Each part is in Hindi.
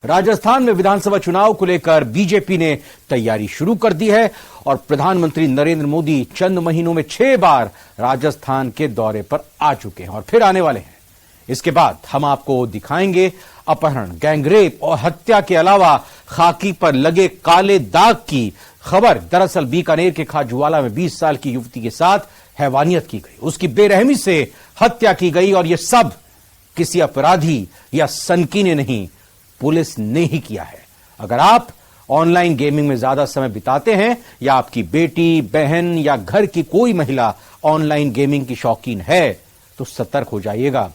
राजस्थान में विधानसभा चुनाव को लेकर बीजेपी ने तैयारी शुरू कर दी है और प्रधानमंत्री नरेंद्र मोदी चंद महीनों में 6 बार राजस्थान के दौरे पर आ चुके हैं और फिर आने वाले हैं। इसके बाद हम आपको दिखाएंगे अपहरण, गैंगरेप और हत्या के अलावा खाकी पर लगे काले दाग की खबर। दरअसल बीकानेर के खाजूवाला में 20 साल की युवती के साथ हैवानियत की गई, उसकी बेरहमी से हत्या की गई और यह सब किसी अपराधी या सनकी ने नहीं, पुलिस ने ही किया है। अगर आप ऑनलाइन गेमिंग में ज्यादा समय बिताते हैं या आपकी बेटी, बहन या घर की कोई महिला ऑनलाइन गेमिंग की शौकीन है तो सतर्क हो जाइएगा।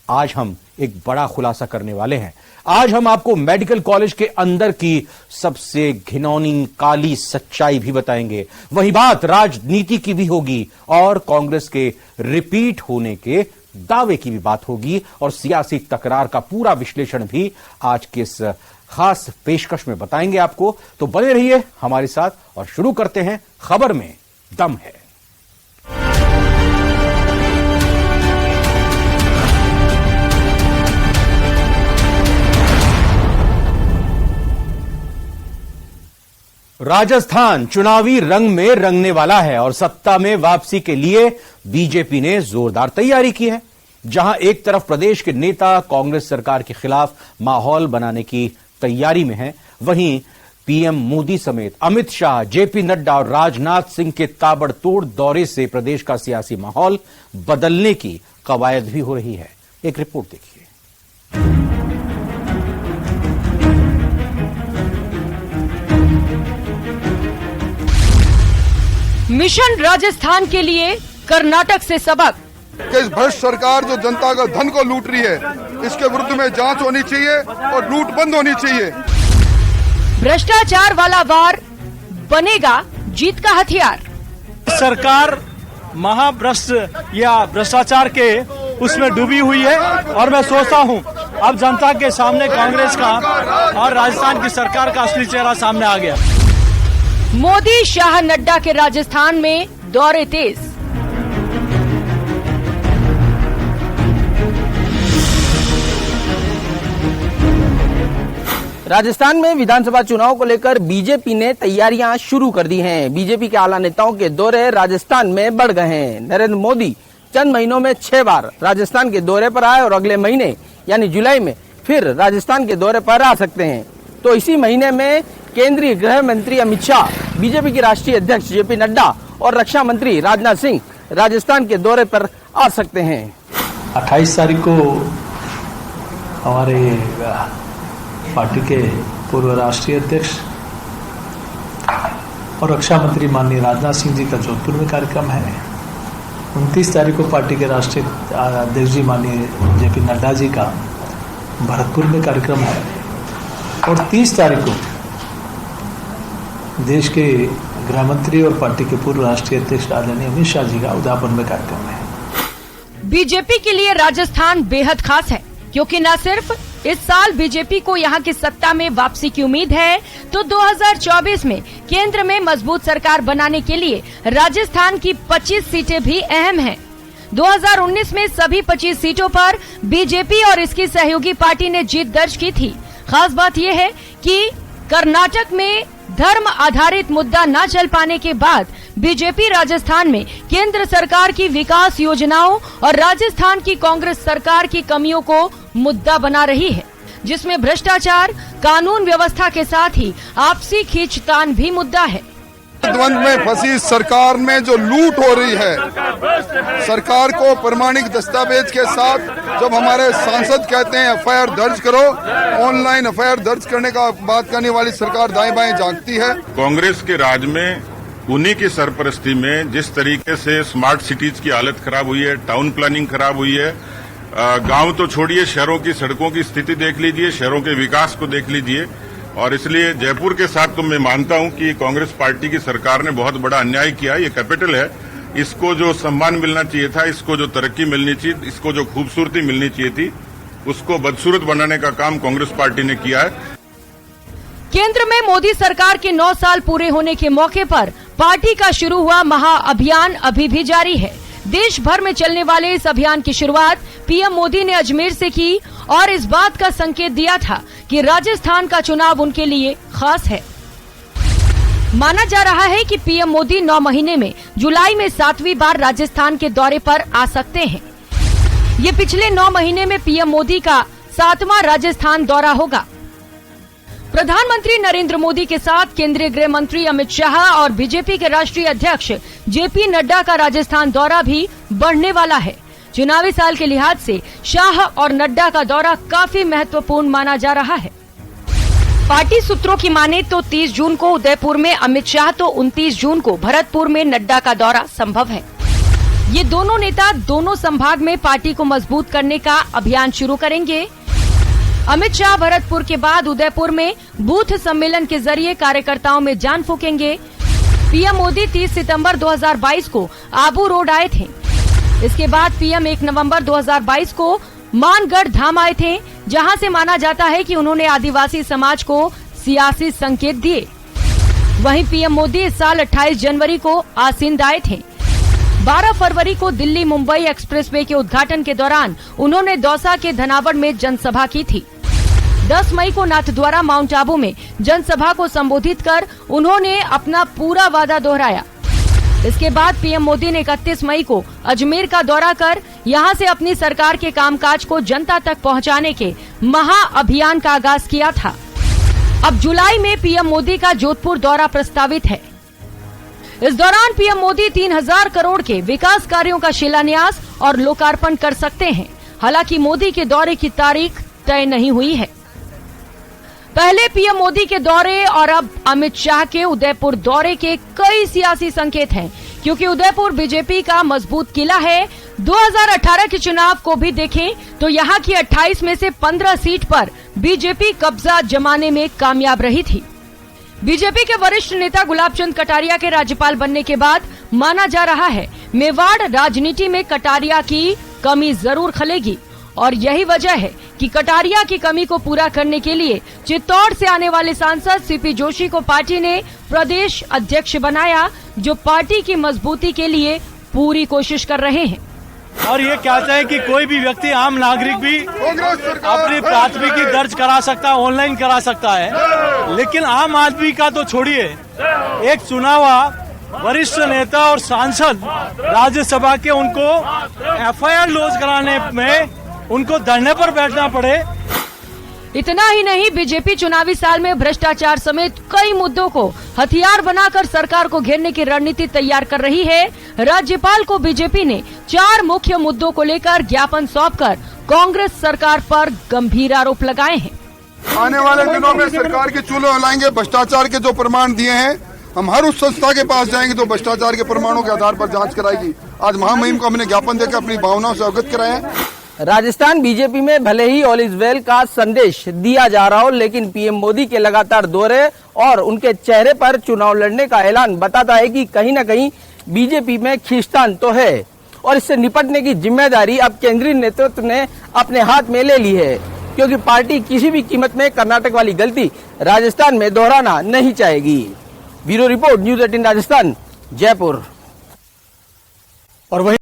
आज हम एक बड़ा खुलासा करने वाले हैं। आज हम आपको मेडिकल कॉलेज के अंदर की सबसे घिनौनी काली सच्चाई भी बताएंगे। वही बात राजनीति की भी होगी और कांग्रेस के रिपीट होने के दावे की भी बात होगी और सियासी तकरार का पूरा विश्लेषण भी आज के इस खास पेशकश में बताएंगे आपको। तो बने रहिए हमारे साथ और शुरू करते हैं खबर में दम है। राजस्थान चुनावी रंग में रंगने वाला है और सत्ता में वापसी के लिए बीजेपी ने जोरदार तैयारी की है। जहां एक तरफ प्रदेश के नेता कांग्रेस सरकार के खिलाफ माहौल बनाने की तैयारी में हैं, वहीं पीएम मोदी समेत अमित शाह, जेपी नड्डा और राजनाथ सिंह के ताबड़तोड़ दौरे से प्रदेश का सियासी माहौल बदलने की कवायद भी हो रही है। एक रिपोर्ट देखिए। मिशन राजस्थान के लिए कर्नाटक से सबक। इस भ्रष्ट सरकार जो जनता का धन को लूट रही है, इसके विरुद्ध में जांच होनी चाहिए और लूट बंद होनी चाहिए। भ्रष्टाचार वाला वार बनेगा जीत का हथियार। सरकार महाभ्रष्ट या भ्रष्टाचार के उसमें डूबी हुई है और मैं सोचता हूं अब जनता के सामने कांग्रेस का और राजस्थान की सरकार का असली चेहरा सामने आ गया। मोदी, शाह, नड्डा के राजस्थान में दौरे तेज। राजस्थान में विधानसभा चुनाव को लेकर बीजेपी ने तैयारियां शुरू कर दी हैं। बीजेपी के आला नेताओं के दौरे राजस्थान में बढ़ गए हैं। नरेंद्र मोदी चंद महीनों में 6 बार राजस्थान के दौरे पर आए और अगले महीने यानी जुलाई में फिर राजस्थान के दौरे पर आ सकते हैं। तो इसी महीने में केंद्रीय गृह मंत्री अमित शाह, बीजेपी के राष्ट्रीय अध्यक्ष जेपी नड्डा और रक्षा मंत्री राजनाथ सिंह राजस्थान के दौरे पर आ सकते हैं। 28 तारीख को हमारे पार्टी के पूर्व राष्ट्रीय अध्यक्ष और रक्षा मंत्री माननीय राजनाथ सिंह जी का जोधपुर में कार्यक्रम है। 29 तारीख को पार्टी के राष्ट्रीय अध्यक्ष जी माननीय जेपी नड्डा जी का भरतपुर में कार्यक्रम है और 30 तारीख को देश के गृह मंत्री और पार्टी के पूर्व राष्ट्रीय अध्यक्ष आदरणीय अमित शाह जी का उदयपुर में कार्यक्रम है। बीजेपी के लिए राजस्थान बेहद खास है क्योंकि न सिर्फ इस साल बीजेपी को यहां की सत्ता में वापसी की उम्मीद है, तो 2024 में केंद्र में मजबूत सरकार बनाने के लिए राजस्थान की 25 सीटें भी अहम हैं। 2019 में सभी 25 सीटों पर बीजेपी और इसकी सहयोगी पार्टी ने जीत दर्ज की थी। खास बात यह है कि कर्नाटक में धर्म आधारित मुद्दा न चल पाने के बाद बीजेपी राजस्थान में केंद्र सरकार की विकास योजनाओं और राजस्थान की कांग्रेस सरकार की कमियों को मुद्दा बना रही है, जिसमें भ्रष्टाचार, कानून व्यवस्था के साथ ही आपसी खींचतान भी मुद्दा है। द्वंद में फंसी सरकार में जो लूट हो रही है, सरकार को प्रमाणिक दस्तावेज के साथ जब हमारे सांसद कहते हैं एफआईआर दर्ज करो, ऑनलाइन एफआईआर दर्ज करने का बात करने वाली सरकार दाएं बाएं झांकती है। कांग्रेस के राज में उन्हीं की सरपरस्ती में जिस तरीके से स्मार्ट सिटीज की हालत खराब हुई है, टाउन प्लानिंग खराब हुई है, गांव तो छोड़िए, शहरों की सड़कों की स्थिति देख लीजिए, शहरों के विकास को देख लीजिए। और इसलिए जयपुर के साथ तो मैं मानता हूं कि कांग्रेस पार्टी की सरकार ने बहुत बड़ा अन्याय किया। ये कैपिटल है, इसको जो सम्मान मिलना चाहिए था, इसको जो तरक्की मिलनी चाहिए, इसको जो खूबसूरती मिलनी चाहिए थी, उसको बदसूरत बनाने का काम कांग्रेस पार्टी ने किया है। केंद्र में मोदी सरकार के 9 साल पूरे होने के मौके पर पार्टी का शुरू हुआ महाअभियान अभी भी जारी है। देश भर में चलने वाले इस अभियान की शुरुआत पीएम मोदी ने अजमेर से की और इस बात का संकेत दिया था कि राजस्थान का चुनाव उनके लिए खास है। माना जा रहा है कि पीएम मोदी 9 महीने में जुलाई में 7वीं बार राजस्थान के दौरे पर आ सकते हैं। ये पिछले 9 महीने में पीएम मोदी का 7वां राजस्थान दौरा होगा। प्रधानमंत्री नरेंद्र मोदी के साथ केंद्रीय गृह मंत्री अमित शाह और बीजेपी के राष्ट्रीय अध्यक्ष जेपी नड्डा का राजस्थान दौरा भी बढ़ने वाला है। चुनावी साल के लिहाज से शाह और नड्डा का दौरा काफी महत्वपूर्ण माना जा रहा है। पार्टी सूत्रों की माने तो 30 जून को उदयपुर में अमित शाह तो 29 जून को भरतपुर में नड्डा का दौरा संभव है। ये दोनों नेता दोनों संभाग में पार्टी को मजबूत करने का अभियान शुरू करेंगे। अमित शाह भरतपुर के बाद उदयपुर में बूथ सम्मेलन के जरिए कार्यकर्ताओं में जान फूकेंगे। पीएम मोदी 30 सितंबर 2022 को आबू रोड आए थे। इसके बाद पीएम 1 नवंबर 2022 को मानगढ़ धाम आए थे, जहां से माना जाता है कि उन्होंने आदिवासी समाज को सियासी संकेत दिए। वहीं पीएम मोदी इस साल 28 जनवरी को आसींद आए थे। 12 फरवरी को दिल्ली मुंबई एक्सप्रेसवे के उद्घाटन के दौरान उन्होंने दौसा के धनावड़ में जनसभा की थी। 10 मई को नाथद्वारा माउंट आबू में जनसभा को संबोधित कर उन्होंने अपना पूरा वादा दोहराया। इसके बाद पीएम मोदी ने 31 मई को अजमेर का दौरा कर यहां से अपनी सरकार के कामकाज को जनता तक पहुंचाने के महा अभियान का आगाज किया था। अब जुलाई में पीएम मोदी का जोधपुर दौरा प्रस्तावित है। इस दौरान पीएम मोदी 3000 करोड़ के विकास कार्यों का शिलान्यास और लोकार्पण कर सकते हैं। हालांकि मोदी के दौरे की तारीख तय नहीं हुई है। पहले पीएम मोदी के दौरे और अब अमित शाह के उदयपुर दौरे के कई सियासी संकेत हैं, क्योंकि उदयपुर बीजेपी का मजबूत किला है। 2018 के चुनाव को भी देखें तो यहां की 28 में से 15 सीट पर बीजेपी कब्जा जमाने में कामयाब रही थी। बीजेपी के वरिष्ठ नेता गुलाब चंद कटारिया के राज्यपाल बनने के बाद माना जा रहा है मेवाड़ राजनीति में कटारिया की कमी जरूर खलेगी, और यही वजह है कि कटारिया की कमी को पूरा करने के लिए चित्तौड़ से आने वाले सांसद सीपी जोशी को पार्टी ने प्रदेश अध्यक्ष बनाया, जो पार्टी की मजबूती के लिए पूरी कोशिश कर रहे हैं। और ये कहते हैं कि कोई भी व्यक्ति, आम नागरिक भी अपनी प्राथमिकी दर्ज करा सकता है, ऑनलाइन करा सकता है। लेकिन आम आदमी का तो छोड़िए, एक चुना हुआ वरिष्ठ नेता और सांसद राज्यसभा के उनको एफआईआर लॉन्च कराने में उनको धरने पर बैठना पड़े। इतना ही नहीं, बीजेपी चुनावी साल में भ्रष्टाचार समेत कई मुद्दों को हथियार बनाकर सरकार को घेरने की रणनीति तैयार कर रही है। राज्यपाल को बीजेपी ने 4 मुख्य मुद्दों को लेकर ज्ञापन सौंपकर कांग्रेस सरकार पर गंभीर आरोप लगाए हैं। आने वाले दिनों में सरकार के चूल्हे हिलाएंगे। भ्रष्टाचार के जो प्रमाण दिए हैं, हम हर उस संस्था के पास जाएंगे तो भ्रष्टाचार के प्रमाणों के आधार पर जांच कराएगी। आज महामहिम को हमने ज्ञापन देकर अपनी भावनाओं से अवगत कराया। राजस्थान बीजेपी में भले ही ऑल इज वेल का संदेश दिया जा रहा हो, लेकिन पीएम मोदी के लगातार दौरे और उनके चेहरे पर चुनाव लड़ने का ऐलान बताता है कि कहीं न कहीं बीजेपी में खींचतान तो है, और इससे निपटने की जिम्मेदारी अब केंद्रीय नेतृत्व ने अपने हाथ में ले ली है, क्योंकि पार्टी किसी भी कीमत में कर्नाटक वाली गलती राजस्थान में दोहराना नहीं चाहेगी। Bureau report, news 18 Rajasthan, Jaipur. और वही